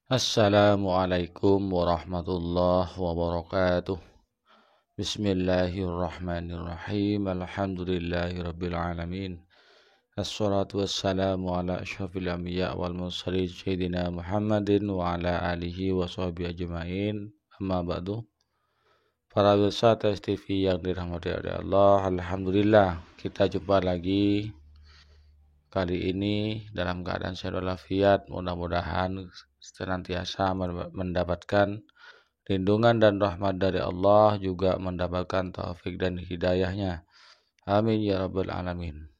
Assalamualaikum warahmatullahi wabarakatuh. Bismillahirrahmanirrahim. Alhamdulillahirabbil alamin. Assalatu wassalamu ala asyrafil anbiya wal mursalin sayyidina Muhammadin wa ala alihi wa sahbihi ajmain. Amma ba'du. Para pemirsa TS TV yang dirahmati oleh Allah, alhamdulillah kita jumpa lagi. Kali ini dalam keadaan sehat walafiat, mudah-mudahan senantiasa mendapatkan lindungan dan rahmat dari Allah, juga mendapatkan taufik dan hidayahnya. Amin ya rabbal alamin.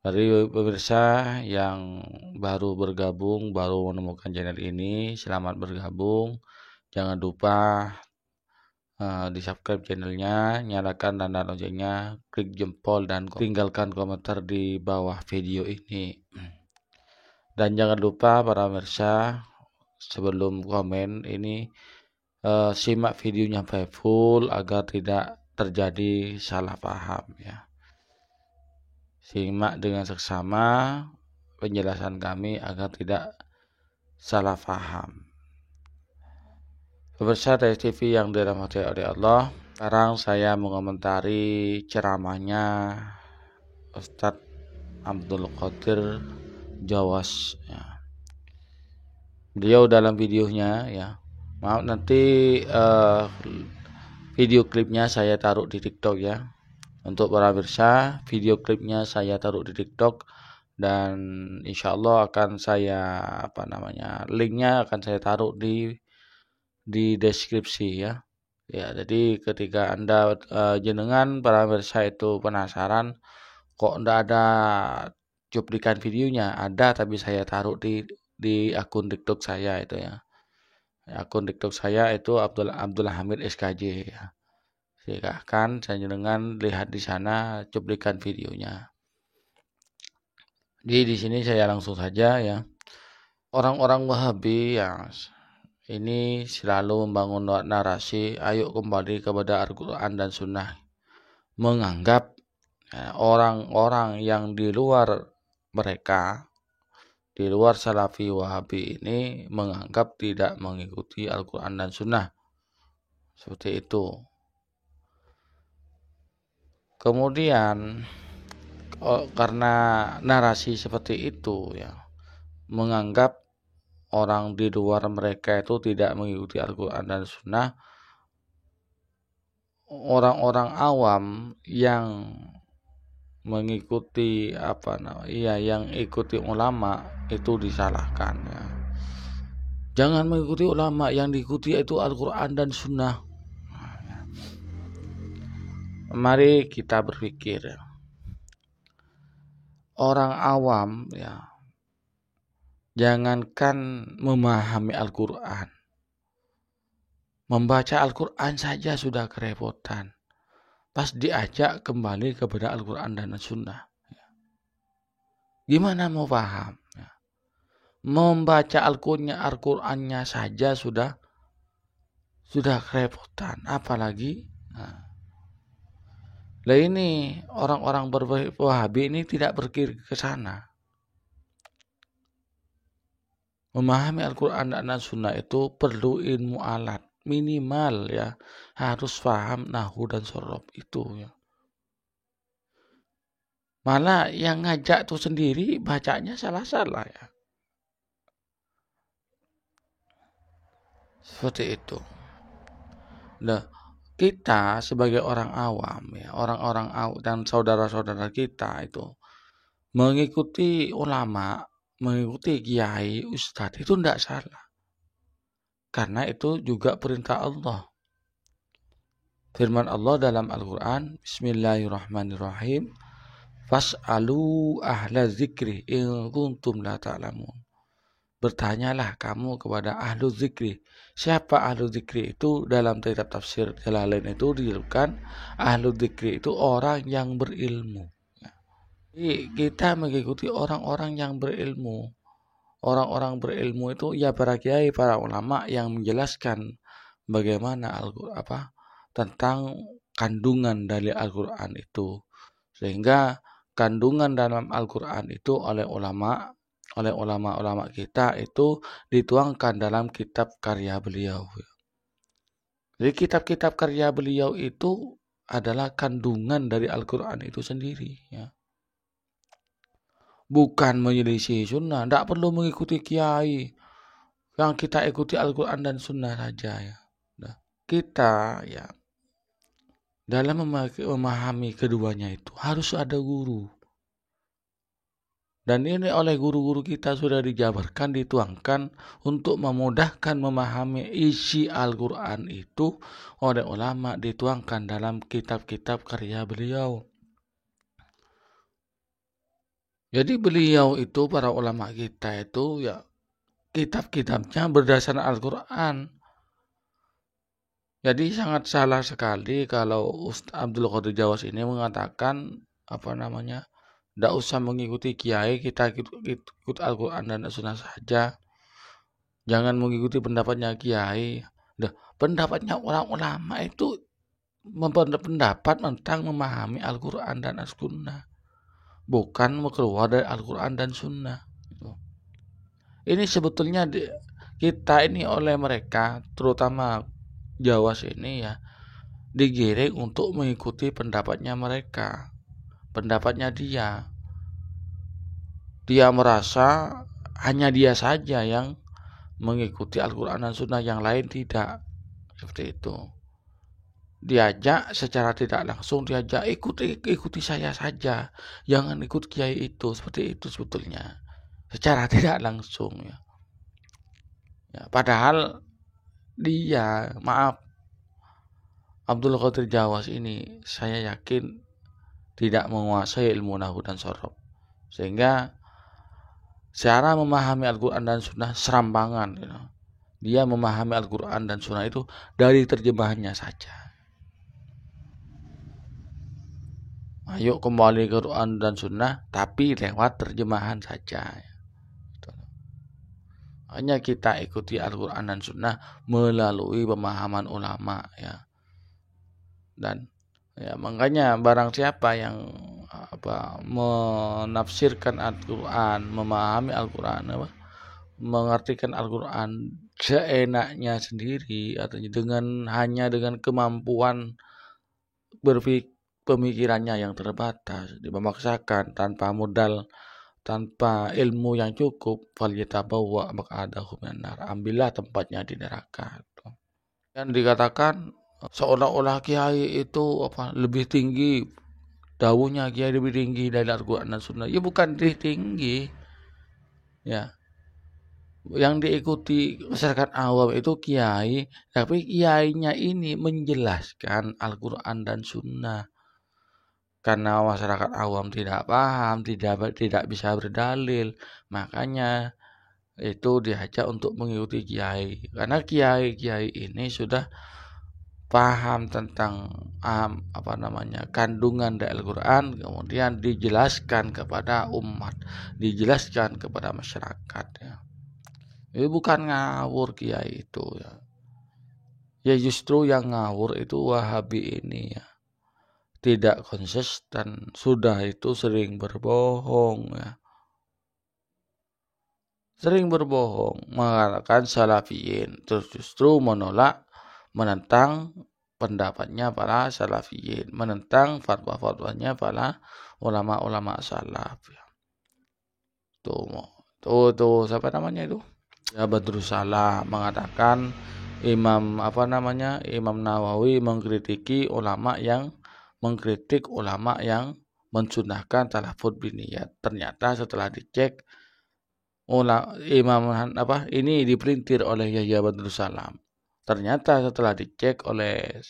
Bagi pemirsa yang baru bergabung, baru menemukan channel ini, selamat bergabung. Jangan lupa di subscribe channelnya, nyalakan tanda loncengnya, klik jempol dan tinggalkan komentar di bawah video ini. Dan jangan lupa para pemirsa, sebelum komen ini simak videonya sampai full agar tidak terjadi salah paham ya. Simak dengan seksama penjelasan kami agar tidak salah paham. Pemirsa TS TV yang dirahmati oleh Allah, sekarang saya mengomentari ceramahnya Ustadz Abdul Qadir Jawas ya. Beliau dalam videonya ya, maaf nanti video klipnya saya taruh di TikTok ya. Untuk para pemirsa, video klipnya saya taruh di TikTok dan insya Allah akan saya linknya akan saya taruh di deskripsi ya. Ya, jadi ketika Anda jenengan para pemirsa itu penasaran kok ndak ada cuplikan videonya, ada tapi saya taruh di akun TikTok saya itu ya. Akun TikTok saya itu Abdul Hamid SKJ ya. Silahkan saya jenengan lihat di sana cuplikan videonya. Di sini saya langsung saja ya. Orang-orang Wahabi yang ini selalu membangun narasi ayo kembali kepada Al-Quran dan Sunnah, menganggap orang-orang yang di luar mereka, di luar Salafi Wahabi ini menganggap tidak mengikuti Al-Quran dan Sunnah seperti itu. Kemudian karena narasi seperti itu ya, menganggap orang di luar mereka itu tidak mengikuti Al-Quran dan Sunnah, orang-orang awam yang mengikuti yang ikuti ulama itu disalahkan ya. Jangan mengikuti ulama, yang diikuti itu Al-Quran dan Sunnah. Mari kita berpikir ya. Orang awam ya, jangankan memahami Al-Quran, membaca Al-Quran saja sudah kerepotan. Pas diajak kembali kepada Al-Quran dan Sunnah, gimana mau paham? Membaca Al-Qurannya saja sudah kerepotan, apalagi lah ini orang-orang Wahabi ini tidak berpikir ke sana. Memahami Al-Quran dan Sunnah itu perlu ilmu alat minimal ya, harus paham nahwu dan sorof itu ya. Malah yang ngajak tuh sendiri bacanya salah-salah ya. Seperti itu. Nah, kita sebagai orang awam ya, orang-orang awam dan saudara-saudara kita itu mengikuti ulama, mengikuti kiai, ustadz itu tidak salah. Karena itu juga perintah Allah. Firman Allah dalam Al-Quran, Bismillahirrahmanirrahim, Fas'alu ahla zikri in kuntum la ta'lamun. Bertanyalah kamu kepada ahlu zikri. Siapa ahlu zikri itu? Dalam kitab tafsir Jalalain itu disebutkan ahlu zikri itu orang yang berilmu. Jadi kita mengikuti orang-orang yang berilmu. Orang-orang berilmu itu ya para kiai, para ulama yang menjelaskan bagaimana tentang kandungan dari Al-Quran itu. Sehingga kandungan dalam Al-Quran itu oleh ulama oleh ulama-ulama kita itu dituangkan dalam kitab karya beliau. Jadi kitab-kitab karya beliau itu adalah kandungan dari Al-Quran itu sendiri. Ya. Bukan menyelisih sunnah, tidak perlu mengikuti kiai. Yang kita ikuti Al-Quran dan sunnah saja. Ya. Nah, kita ya dalam memahami keduanya itu harus ada guru. Dan ini oleh guru-guru kita sudah dijabarkan, dituangkan untuk memudahkan memahami isi Al-Quran itu oleh ulama, dituangkan dalam kitab-kitab karya beliau. Jadi beliau itu, para ulama kita itu ya kitab-kitabnya berdasarkan Al-Quran. Jadi sangat salah sekali kalau Ustaz Abdul Qadir Jawas ini mengatakan tidak usah mengikuti kiai, kita ikut Al-Quran dan Sunnah saja. Jangan mengikuti pendapatnya kiai. Pendapatnya orang ulama itu pendapat tentang memahami Al-Quran dan As-Sunnah. Bukan keluar dari Al-Quran dan Sunnah. Ini sebetulnya kita ini oleh mereka, terutama Jawas ini ya, digiring untuk mengikuti pendapatnya mereka. Pendapatnya dia. Dia merasa hanya dia saja yang mengikuti Al-Quran dan Sunnah, yang lain tidak. Seperti itu. Diajak secara tidak langsung, diajak ikuti saya saja, jangan ikut kiai itu. Seperti itu sebetulnya. Secara tidak langsung ya. Padahal dia, Abdul Qadir Jawas ini saya yakin tidak menguasai ilmu nahwu dan sorof, sehingga cara memahami Al-Quran dan Sunnah serampangan. Dia memahami Al-Quran dan Sunnah itu dari terjemahannya saja. Ayo kembali ke Quran dan Sunnah, tapi lewat terjemahan saja. Hanya kita ikuti Al-Quran dan Sunnah melalui pemahaman ulama ya. Dan ya makanya barang siapa yang menafsirkan Al-Quran, memahami Al-Quran, mengartikan Al-Quran seenaknya sendiri, artinya hanya dengan kemampuan pemikirannya yang terbatas, memaksakan tanpa modal, tanpa ilmu yang cukup, falyatabawwa maq'adahu minan nar, ambillah tempatnya di neraka. Dan dikatakan seolah-olah kiai itu lebih tinggi, dawuhnya kiai lebih tinggi dari Al-Quran dan Sunnah. Ya bukan tinggi. Ya. Yang diikuti masyarakat awam itu kiai, tapi kiainya ini menjelaskan Al-Quran dan Sunnah. Karena masyarakat awam tidak paham, tidak bisa berdalil, makanya itu diajak untuk mengikuti kiai. Karena kiai-kiai ini sudah paham tentang kandungan dari Al-Quran, kemudian dijelaskan kepada umat, dijelaskan kepada masyarakat ya. Ini bukan ngawur kiai itu ya. Ya justru yang ngawur itu Wahabi ini ya. Tidak konsisten, sudah itu sering berbohong ya. Sering berbohong, mengatakan salafiyin, terus justru menentang pendapatnya para salafiyin, menentang fatwa-fatwanya para ulama-ulama salaf ya. Tuh siapa namanya itu? Ya Badrus Salam mengatakan Imam Nawawi mengkritik ulama yang mensunahkan talafut biniyat. Ternyata setelah dicek ini dipelintir oleh Yahya Badrus Salam. Ternyata setelah dicek oleh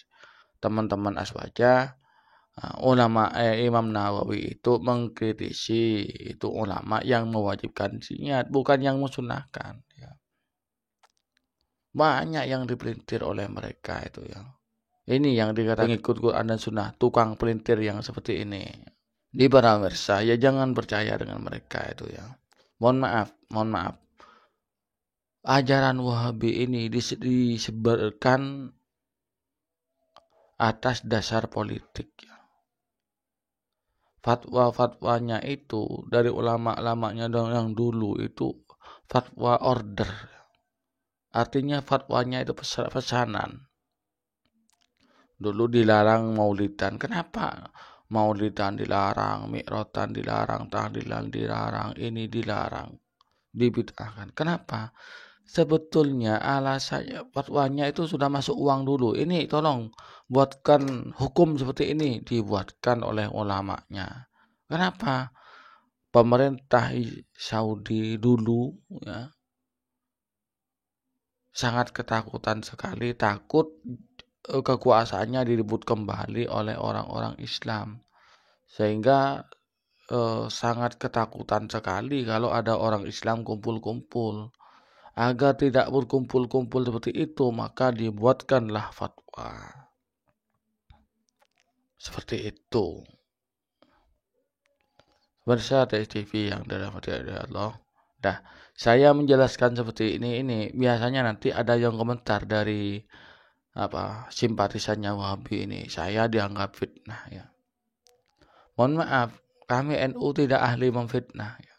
teman-teman Aswaja, Imam Nawawi itu mengkritisi itu ulama yang mewajibkan niat, bukan yang mensunahkan ya. Banyak yang dipelintir oleh mereka itu ya. Ini yang dikatakan pengikut Quran dan Sunnah, tukang pelintir yang seperti ini. Di para pemirsa, ya jangan percaya dengan mereka itu ya. Mohon maaf. Ajaran Wahabi ini disebarkan atas dasar politik ya. fatwa-fatwanya itu dari ulama-ulamanya yang dulu itu fatwa order. Artinya fatwanya itu pesanan. Dulu dilarang maulidan. Kenapa? Maulidan dilarang, mi'rotan dilarang, tahlilan dilarang, ini dilarang, dibid'ahkan. Kenapa? Sebetulnya alasannya fatwanya itu sudah masuk uang dulu. Ini tolong buatkan hukum seperti ini, dibuatkan oleh ulamanya. Kenapa? Pemerintah Saudi dulu ya sangat ketakutan sekali, takut kekuasaannya direbut kembali oleh orang-orang Islam, sehingga sangat ketakutan sekali kalau ada orang Islam kumpul-kumpul. Agar tidak berkumpul-kumpul seperti itu, maka dibuatkanlah fatwa seperti itu. Pemirsa TV yang dirahmati Allah. Nah, saya menjelaskan seperti ini biasanya nanti ada yang komentar dari simpatisannya Wahabi ini. Saya dianggap fitnah ya. Mohon maaf, kami NU tidak ahli memfitnah ya.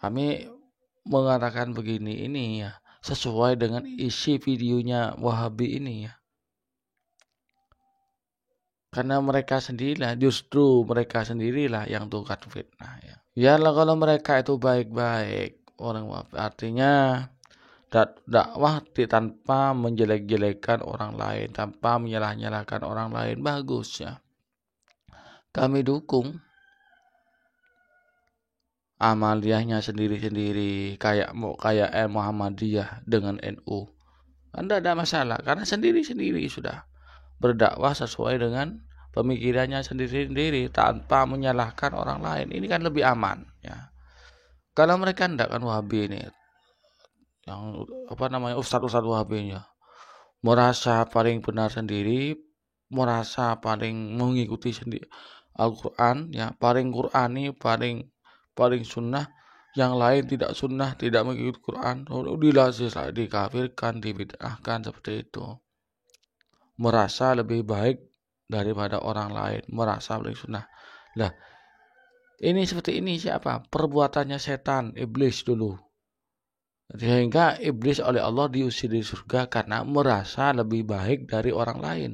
Kami mengatakan begini ini ya, sesuai dengan isi videonya Wahabi ini ya. Karena justru mereka sendirilah yang tukar fitnah ya. Yalah kalau mereka itu baik-baik orang Wahabi, artinya dakwah tanpa menjelek-jelekan orang lain, tanpa menyalah-nyalahkan orang lain, bagus ya. Kami dukung. Amaliyahnya sendiri-sendiri, kayak Muhammadiyah dengan NU. Anda ada masalah karena sendiri-sendiri sudah berdakwah sesuai dengan pemikirannya sendiri-sendiri tanpa menyalahkan orang lain. Ini kan lebih aman ya. Kalau mereka enggak kan Wahabi ini, yang ustadz Wahabinya merasa paling benar sendiri, merasa paling mengikuti sendiri Al-Quran ya, paling Qurani, paling sunnah, yang lain tidak sunnah, tidak mengikuti Quran, dikafirkan, dibid'ahkan seperti itu. Merasa lebih baik daripada orang lain, merasa lebih sunnah. Nah, ini seperti ini siapa? Perbuatannya setan, iblis dulu. Sehingga iblis oleh Allah diusir dari surga karena merasa lebih baik dari orang lain.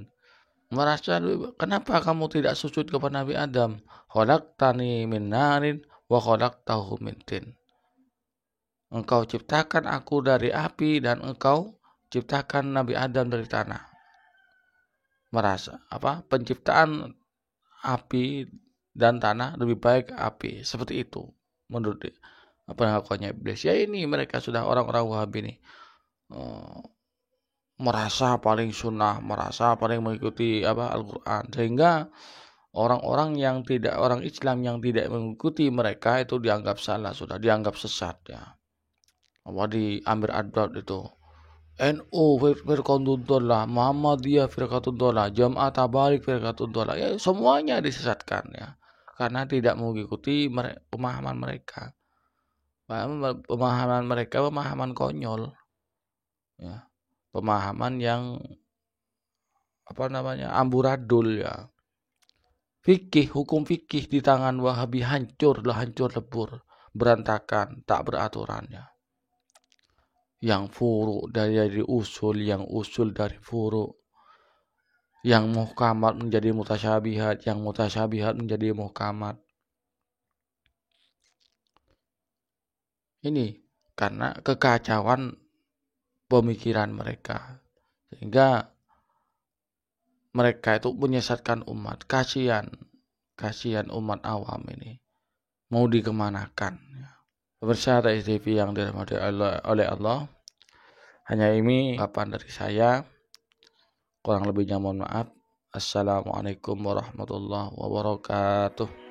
Merasa kenapa kamu tidak sujud kepada Nabi Adam? Khalaqtani min narin wa khalaqtahu min tin. Engkau ciptakan aku dari api dan engkau ciptakan Nabi Adam dari tanah. Merasa penciptaan api dan tanah lebih baik api, seperti itu menurut pengakuannya iblis. Ya ini mereka sudah orang-orang Wahabi ini merasa paling sunnah, merasa paling mengikuti Al-Quran, sehingga orang Islam yang tidak mengikuti mereka itu dianggap salah, sudah dianggap sesat ya. Di Amir Adad itu NU firqatud dhalah, Muhammadiyah firqatud dhalah, Jamaah Tabligh firqatud dhalah, ya semuanya disesatkan ya, karena tidak mengikuti pemahaman mereka. Pemahaman konyol ya. Pemahaman yang amburadul ya. Hukum fikih di tangan Wahabi hancur lebur, berantakan, tak beraturan ya. Yang furu dari usul, yang usul dari furu, yang muhkamat menjadi mutasyabihat, yang mutasyabihat menjadi muhkamat. Ini karena kekacauan pemikiran mereka, sehingga mereka itu menyesatkan umat. Kasihan umat awam ini mau dikemanakan. Pemirsa TV yang dirahmati oleh Allah, hanya ini kapan dari saya, kurang lebihnya mohon maaf. Assalamualaikum warahmatullahi wabarakatuh.